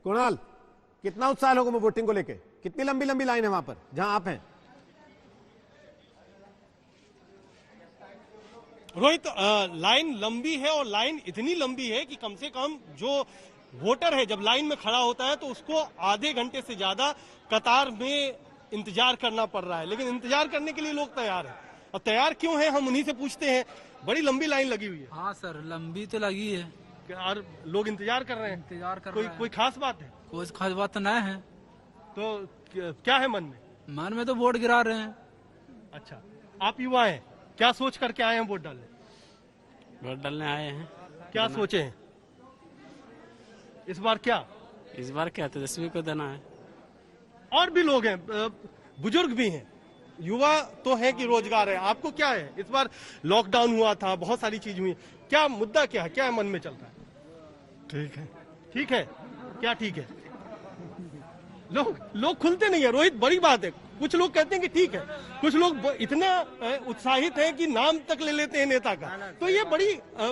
कुणाल, कितना उत्साह लोगों में वोटिंग को लेके? कितनी लंबी लंबी लाइन है वहां पर जहां आप हैं? रोहित, लाइन लंबी है और लाइन इतनी लंबी है कि कम से कम जो वोटर है जब लाइन में खड़ा होता है तो उसको आधे घंटे से ज्यादा कतार में इंतजार करना पड़ रहा है, लेकिन इंतजार करने के लिए लोग तैयार हैं। और तैयार क्यों हैं हम उन्हीं से पूछते हैं। बड़ी लंबी लाइन लगी हुई है। हाँ सर, लंबी तो लगी है और लोग इंतजार कर रहे हैं। इंतजार कर कोई रहे हैं। कोई खास बात है कोई खास बात तो नहीं है। तो क्या है मन में? मन में तो वोट गिरा रहे हैं। अच्छा, आप युवा हैं, क्या सोच करके आए हैं वोट डालने? वोट डालने आए हैं। क्या सोचे हैं इस बार? इस बार क्या तेजस्वी को देना है। और भी लोग हैं, बुजुर्ग भी हैं, युवा तो है कि रोजगार है। आपको क्या है? इस बार लॉकडाउन हुआ था, बहुत सारी चीज हुई, क्या मुद्दा क्या है, क्या मन में चल रहा है? ठीक है। ठीक है, क्या ठीक है? लोग खुलते नहीं है रोहित, बड़ी बात है। कुछ लोग कहते हैं कि ठीक है, कुछ लोग इतना उत्साहित हैं कि नाम तक ले लेते हैं नेता का। तो ये बड़ी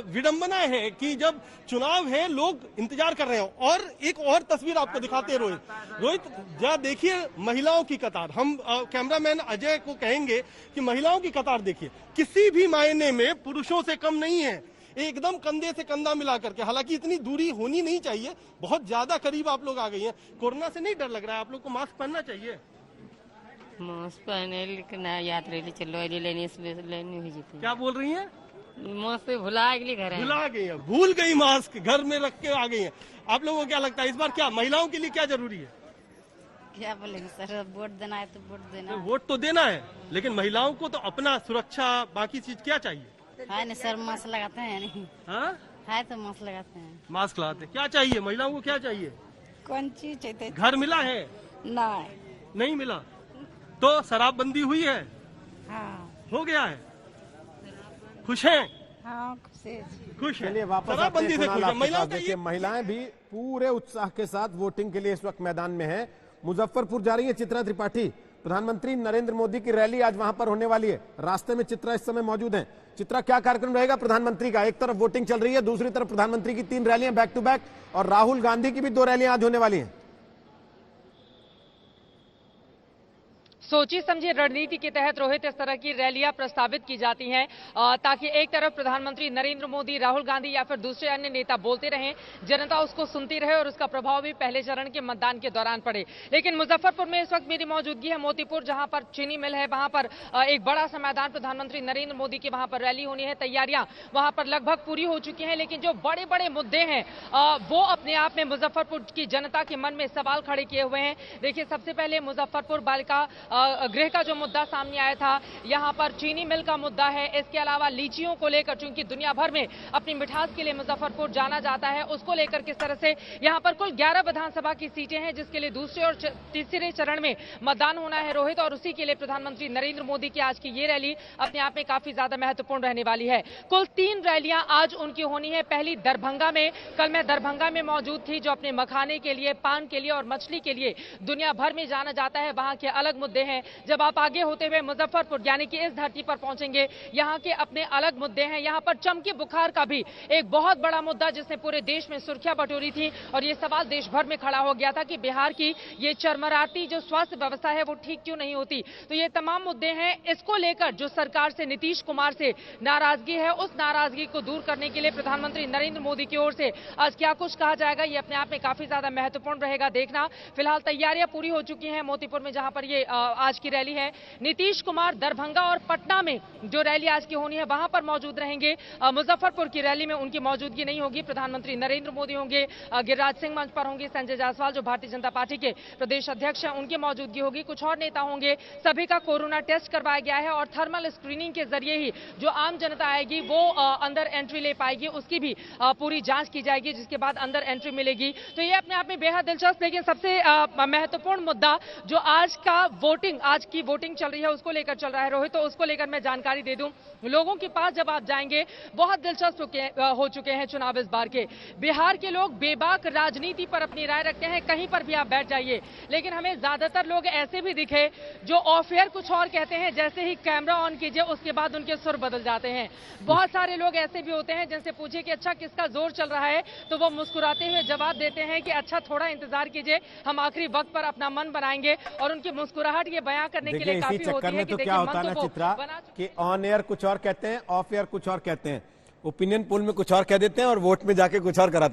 विडंबना है कि जब चुनाव है लोग इंतजार कर रहे हो। और एक और तस्वीर आपको दिखाते हैं रोहित, जरा देखिए महिलाओं की कतार। हम कैमरामैन अजय को कहेंगे कि महिलाओं की कतार देखिए, किसी भी मायने में पुरुषों से कम नहीं है, एकदम कंधे से कंधा मिला करके। हालांकि इतनी दूरी होनी नहीं चाहिए, बहुत ज्यादा करीब आप लोग आ गई हैं। कोरोना से नहीं डर लग रहा है? आप लोग को मास्क पहनना चाहिए। मास्क पहने लेकिन यात्रा चलो लेनी हुई जीती। क्या बोल रही हैं? मास्क भुला गई घर भुला गई है, भूल गई, मास्क घर में रख के आ गई हैं। आप लोगों को क्या लगता है इस बार क्या महिलाओं के लिए क्या जरूरी है? क्या बोलेंगे सर, वोट देना है तो वोट देना। वोट तो देना है, लेकिन महिलाओं को तो अपना सुरक्षा बाकी चीज क्या चाहिए? है नहीं सर, मास्क लगाते हैं नहीं। हाँ, है तो मास्क लगाते हैं। मास्क लगाते। क्या चाहिए महिलाओं को, क्या चाहिए? कौन चीज चाहिए? घर मिला है? नहीं मिला तो शराबबंदी हुई है? हाँ हो गया है। खुश हैं? हाँ खुश है। चलिए वापस आते शराबबंदी हैं से कुणाल खुश है आपके महिलाओं पास। का। देखिए महिलाएं भी पूरे उत्साह के साथ वोटिंग के लिए इस वक्त मैदान में हैं। मुजफ्फरपुर जा रही है चित्रा त्रिपाठी। प्रधानमंत्री नरेंद्र मोदी की रैली आज वहां पर होने वाली है। रास्ते में चित्रा इस समय मौजूद हैं। चित्रा, क्या कार्यक्रम रहेगा प्रधानमंत्री का? एक तरफ वोटिंग चल रही है, दूसरी तरफ प्रधानमंत्री की 3 रैलियां बैक टू बैक, और राहुल गांधी की भी 2 रैलियां आज होने वाली हैं। सोची समझी रणनीति के तहत रोहित इस तरह की रैलियां प्रस्तावित की जाती हैं ताकि एक तरफ प्रधानमंत्री नरेंद्र मोदी, राहुल गांधी या फिर दूसरे अन्य नेता बोलते रहें, जनता उसको सुनती रहे और उसका प्रभाव भी पहले चरण के मतदान के दौरान पड़े। लेकिन मुजफ्फरपुर में इस वक्त मेरी मौजूदगी है, मोतीपुर, जहां पर चीनी मिल है, वहां पर एक बड़ा सा मैदान, प्रधानमंत्री नरेंद्र मोदी की वहां पर रैली होनी है। तैयारियां वहां पर लगभग पूरी हो चुकी हैं, लेकिन जो बड़े बड़े मुद्दे हैं वो अपने आप में मुजफ्फरपुर की जनता के मन में सवाल खड़े किए हुए हैं। देखिए, सबसे पहले मुजफ्फरपुर बालिका गृह का जो मुद्दा सामने आया था, यहां पर चीनी मिल का मुद्दा है। इसके अलावा लीचियों को लेकर, चूंकि दुनिया भर में अपनी मिठास के लिए मुजफ्फरपुर जाना जाता है, उसको लेकर किस तरह से यहां पर कुल 11 विधानसभा की सीटें हैं जिसके लिए दूसरे और तीसरे चरण में मतदान होना है रोहित, और उसी के लिए प्रधानमंत्री नरेंद्र मोदी की आज की ये रैली अपने आप में काफी ज्यादा महत्वपूर्ण रहने वाली है। कुल 3 रैलियां आज उनकी होनी है। पहली दरभंगा में, कल मैं दरभंगा में मौजूद थी, जो अपने मखाने के लिए, पान के लिए और मछली के लिए दुनिया भर में जाना जाता है। वहां के अलग मुद्दे हैं। जब आप आगे होते हुए मुजफ्फरपुर यानी कि इस धरती पर पहुंचेंगे, यहां के अपने अलग मुद्दे हैं। यहां पर चमकी बुखार का भी एक बहुत बड़ा मुद्दा जिसने पूरे देश में सुर्खियां बटोरी थी, और ये सवाल देश भर में खड़ा हो गया था कि बिहार की ये चरमराती जो स्वास्थ्य व्यवस्था है वो ठीक क्यों नहीं होती। तो ये तमाम मुद्दे हैं। इसको लेकर जो सरकार से, नीतीश कुमार से नाराजगी है, उस नाराजगी को दूर करने के लिए प्रधानमंत्री नरेंद्र मोदी की ओर से आज क्या कुछ कहा जाएगा, ये अपने आप में काफी ज्यादा महत्वपूर्ण रहेगा देखना। फिलहाल तैयारियां पूरी हो चुकी हैं मोतीपुर में, जहां पर ये आज की रैली है। नीतीश कुमार दरभंगा और पटना में जो रैली आज की होनी है वहां पर मौजूद रहेंगे। मुजफ्फरपुर की रैली में उनकी मौजूदगी नहीं होगी। प्रधानमंत्री नरेंद्र मोदी होंगे, गिरिराज सिंह मंच पर होंगे, संजय जायसवाल जो भारतीय जनता पार्टी के प्रदेश अध्यक्ष हैं उनकी मौजूदगी होगी, कुछ और नेता होंगे। सभी का कोरोना टेस्ट करवाया गया है और थर्मल स्क्रीनिंग के जरिए ही जो आम जनता आएगी वो अंदर एंट्री ले पाएगी, उसकी भी पूरी जांच की जाएगी, जिसके बाद अंदर एंट्री मिलेगी। तो ये अपने आप में बेहद दिलचस्प, लेकिन सबसे महत्वपूर्ण मुद्दा जो आज का वोटिंग, आज की वोटिंग चल रही है उसको लेकर चल रहा है रोहित, तो उसको लेकर मैं जानकारी दे दूं। लोगों के पास जब आप जाएंगे बहुत दिलचस्प हो चुके हैं चुनाव इस बार के। बिहार के लोग बेबाक राजनीति पर अपनी राय रखते हैं, कहीं पर भी आप बैठ जाइए, लेकिन हमें ज्यादातर लोग ऐसे भी दिखे जो ऑफ एयर कुछ और कहते हैं, जैसे ही कैमरा ऑन कीजिए उसके बाद उनके सुर बदल जाते हैं। बहुत सारे लोग ऐसे भी होते हैं जिनसे पूछे कि अच्छा किसका जोर चल रहा है, तो वो मुस्कुराते हुए जवाब देते हैं कि अच्छा थोड़ा इंतजार कीजिए, हम आखिरी वक्त पर अपना मन बनाएंगे। और उनकी मुस्कुराहट ये बयां करने के लिए काफी होती है कि तो क्या होता है ना चित्रा कि ऑन एयर कुछ और कहते हैं, ऑफ एयर कुछ और कहते हैं, ओपिनियन पोल में कुछ और कह देते हैं और वोट में जाके कुछ और कराते हैं।